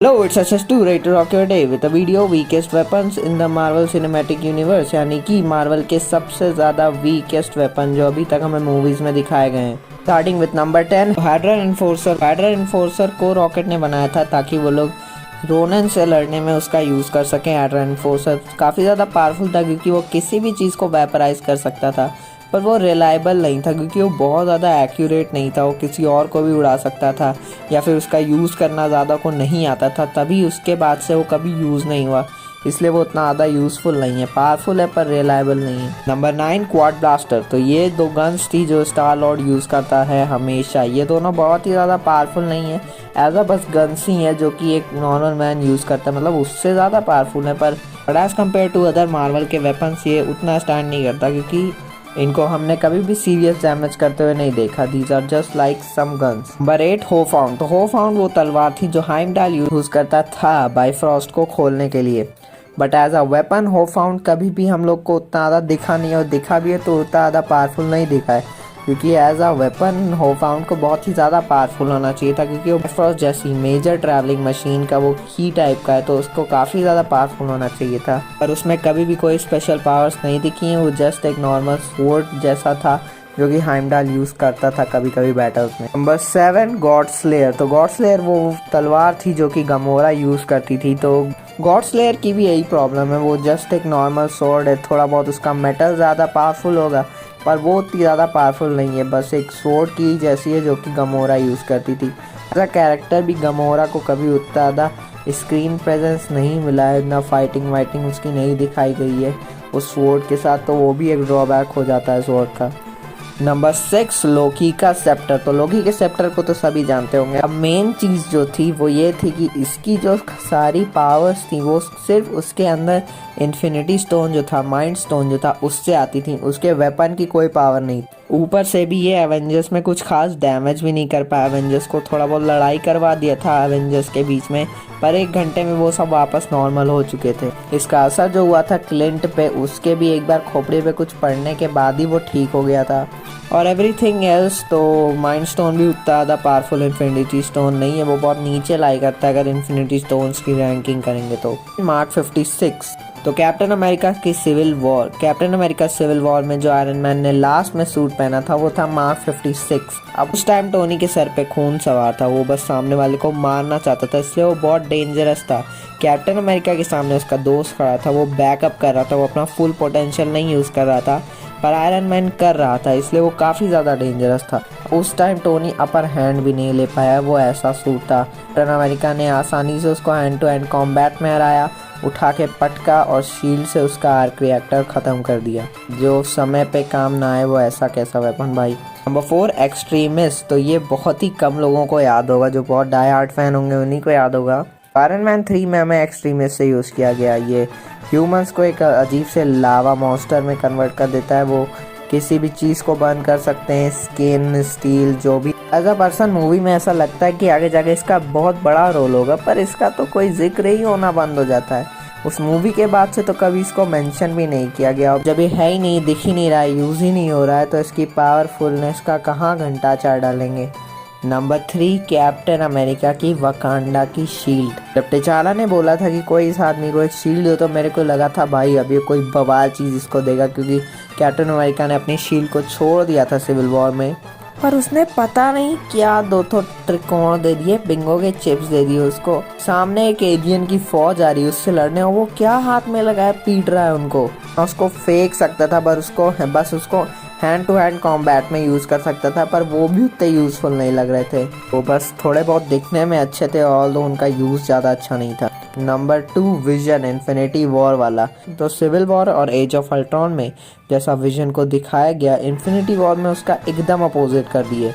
Hello, it's SS2 ready to rock your day with a video weakest weapons in the Marvel Cinematic Universe, यानी कि Marvel के सबसे ज़्यादा weakest weapon जो अभी तक हमें मूवीज़ में दिखाए गए हैं। Starting with number 10, hydra enforcer को रॉकेट ने बनाया था ताकि वो लोग रोनन से लड़ने में उसका यूज़ कर सकें। हाइड्रा इन्फोर्सर काफ़ी ज़्यादा पावरफुल था क्योंकि वो किसी भी चीज़ को वेपराइज कर सकता था, पर वो रिलायबल नहीं था क्योंकि वो बहुत ज़्यादा एक्यूरेट नहीं था। वो किसी और को भी उड़ा सकता था या फिर उसका यूज़ करना ज़्यादा को नहीं आता था, तभी उसके बाद से वो कभी यूज़ नहीं हुआ, इसलिए वो उतना ज़्यादा यूज़फुल नहीं है। पावरफुल है पर रिलायबल नहीं है। Number 9, quad blaster. तो ये दो गन्स थी जो स्टार लॉर्ड यूज़ करता है हमेशा। ये दोनों बहुत ही ज़्यादा पावरफुल नहीं है, एज अ बस गन्स ही है जो कि एक नॉर्मल मैन यूज़ करता है, मतलब उससे ज़्यादा पावरफुल है। पर as compare to other Marvel के वेपन्स ये उतना स्टैंड नहीं करता क्योंकि इनको हमने कभी भी सीरियस डैमेज करते हुए नहीं देखा। These are just like some guns. Number 8, Hofund. तो होफाउंड वो तलवार थी जो हाइमडाल यूज करता था बाइफ्रॉस्ट को खोलने के लिए, बट एज अ वेपन होफाउंड कभी भी हम लोग को उतना ज़्यादा दिखा नहीं, और दिखा भी है तो उतना ज़्यादा पावरफुल नहीं दिखा है क्योंकि एज अ वेपन होफाउंड को बहुत ही ज़्यादा पावरफुल होना चाहिए था क्योंकि वो बाइफ्रॉस्ट जैसी मेजर ट्रैवलिंग मशीन का वो की टाइप का है, तो उसको काफ़ी ज़्यादा पावरफुल होना चाहिए था। पर उसमें कभी भी कोई स्पेशल पावर्स नहीं दिखी हैं, वो जस्ट एक नॉर्मल स्वॉर्ड जैसा था जो कि हाइमडाल यूज़ करता था कभी कभी बैटल्स में। Number 7, God slayer. तो गॉड स्लेयर वो तलवार थी जो कि गमोरा यूज़ करती थी। तो गॉड स्लेयर की भी यही प्रॉब्लम है, वो जस्ट एक नॉर्मल स्वॉर्ड है, थोड़ा बहुत उसका मेटल ज़्यादा पावरफुल होगा पर वो उतनी ज़्यादा पावरफुल नहीं है, बस एक स्वॉर्ड की जैसी है जो कि गमोरा यूज़ करती थी। ऐसा कैरेक्टर भी गमोरा को कभी उतना ज़्यादा स्क्रीन प्रेजेंस नहीं मिला है, ना फाइटिंग वाइटिंग उसकी नहीं दिखाई गई है उस स्वॉर्ड के साथ, तो वो भी एक ड्रॉबैक हो जाता है स्वॉर्ड का। नंबर 6, लोकी का सेप्टर। तो लोकी के सेप्टर को तो सभी जानते होंगे। अब मेन चीज़ जो थी वो ये थी कि इसकी जो सारी पावर्स थी वो सिर्फ उसके अंदर इन्फिनिटी स्टोन जो था, माइंड स्टोन जो था, उससे आती थी। उसके वेपन की कोई पावर नहीं। ऊपर से भी ये एवेंजर्स में कुछ खास डैमेज भी नहीं कर पाया। एवेंजर्स को थोड़ा बहुत लड़ाई करवा दिया था एवेंजर्स के बीच में, पर 1 घंटे में वो सब वापस नॉर्मल हो चुके थे। इसका असर जो हुआ था क्लिंट पे, उसके भी एक बार खोपड़े पे कुछ पड़ने के बाद ही वो ठीक हो गया था। और एवरीथिंग एल्स तो माइंड स्टोन भी उतना ज़्यादा पावरफुल इन्फिनिटी स्टोन नहीं है, वो बहुत नीचे लाई करता है अगर इन्फिनिटी स्टोन्स की रैंकिंग करेंगे तो। मार्क 56। तो कैप्टन अमेरिका की सिविल वॉर में जो आयरन मैन ने लास्ट में सूट पहना था वो था मार्क 56। अब उस टाइम टोनी के सर पे खून सवार था, वो बस सामने वाले को मारना चाहता था, इसलिए वो बहुत डेंजरस था। कैप्टन अमेरिका के सामने उसका दोस्त खड़ा था, वो बैकअप कर रहा था, वो अपना फुल पोटेंशियल नहीं यूज़ कर रहा था पर आयरन मैन कर रहा था, इसलिए वो काफ़ी ज़्यादा डेंजरस था। उस टाइम टोनी अपर हैंड भी नहीं ले पाया, वो ऐसा सूट था। कैप्टन अमेरिका ने आसानी से उसको हैंड टू हैंड कॉम्बैट में हराया, उठा के पटका और शील्ड से उसका आर्क रिएक्टर ख़त्म कर दिया। जो समय पे काम ना आए वो ऐसा कैसा वेपन भाई। Number 4, extremist. तो ये बहुत ही कम लोगों को याद होगा, जो बहुत डाई हार्ड फैन होंगे उन्हीं को याद होगा। आयरन मैन 3 में हमें एक्सट्रीमिस्ट से यूज़ किया गया। ये ह्यूमंस को एक अजीब से लावा मॉन्स्टर में कन्वर्ट कर देता है। वो किसी भी चीज़ को बर्न कर सकते हैं, स्किन, स्टील, जो भी। एज अ पर्सन मूवी में ऐसा लगता है कि आगे जाके इसका बहुत बड़ा रोल होगा, पर इसका तो कोई जिक्र ही होना बंद हो जाता है। उस मूवी के बाद से तो कभी इसको मेंशन भी नहीं किया गया। जब ये है ही नहीं, दिख ही नहीं रहा है, यूज़ ही नहीं हो रहा है, तो इसकी पावरफुलनेस का कहाँ घंटा चार डालेंगे। नंबर 3, कैप्टन अमेरिका की वकांडा की शील्ड। जब टिचाला ने बोला था कि कोई इस आदमी को एक शील्ड दो, तो मेरे को लगा था भाई अब ये कोई बवाल चीज़ इसको देगा, क्योंकि कैप्टन अमेरिका ने अपनी शील्ड को छोड़ दिया था सिविल वॉर में, पर उसने पता नहीं क्या 2 त्रिकोण दे दिए, बिंगो के चिप्स दे दिए उसको। सामने एक एलियन की फौज आ रही है उससे लड़ने, और वो क्या हाथ में लगाया पीट रहा है उनको। उसको फेंक सकता था पर उसको हैंड टू हैंड कॉम्बैट में यूज़ कर सकता था, पर वो भी उतने यूज़फुल नहीं लग रहे थे। वो बस थोड़े बहुत दिखने में अच्छे थे, ऑल्दो उनका यूज़ ज़्यादा अच्छा नहीं था। नंबर 2, विजन, इन्फिनिटी वॉर वाला। तो सिविल वॉर और एज ऑफ अल्ट्रॉन में जैसा विजन को दिखाया गया, इन्फिनिटी वॉर में उसका एकदम अपोजिट कर दिए।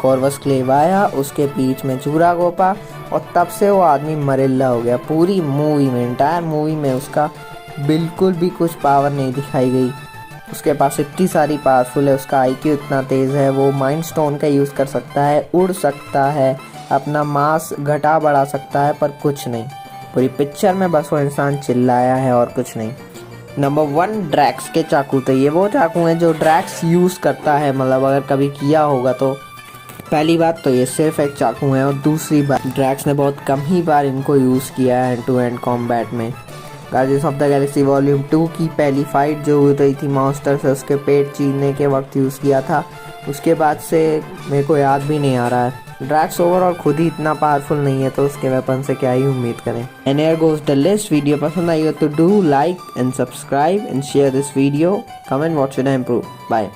कॉर्वस क्लेव आया, उसके बीच में चूरा गोपा, और तब से वो आदमी मरिल्ला हो गया। पूरी मूवी में, इंटायर मूवी में उसका बिल्कुल भी कुछ पावर नहीं दिखाई गई। उसके पास इतनी सारी पावरफुल है, उसका आईक्यू इतना तेज़ है, वो माइंड स्टोन का यूज़ कर सकता है, उड़ सकता है, अपना मास घटा बढ़ा सकता है, पर कुछ नहीं। पूरी पिक्चर में बस वो इंसान चिल्लाया है और कुछ नहीं। नंबर 1, ड्रैक्स के चाकू। तो ये वो चाकू हैं जो ड्रैक्स यूज़ करता है, मतलब अगर कभी किया होगा तो। पहली बात तो ये सिर्फ एक चाकू है और दूसरी बात ड्रैक्स ने बहुत कम ही बार इनको यूज़ किया है एंड टू एंड कॉम्बैट में। Guardians of the Galaxy volume 2 की पहली फाइट जो हुई रही थी मॉन्स्टर से उसके पेट चीरने के वक्त यूज़ किया था, उसके बाद से मेरे को याद भी नहीं आ रहा है। ड्रैक्स ओवरऑल खुद ही इतना पावरफुल नहीं है तो उसके वेपन से क्या ही उम्मीद करें। And here goes the list. Video पसंद आई हो तो do like and subscribe and share this video, comment what should I improve. Bye.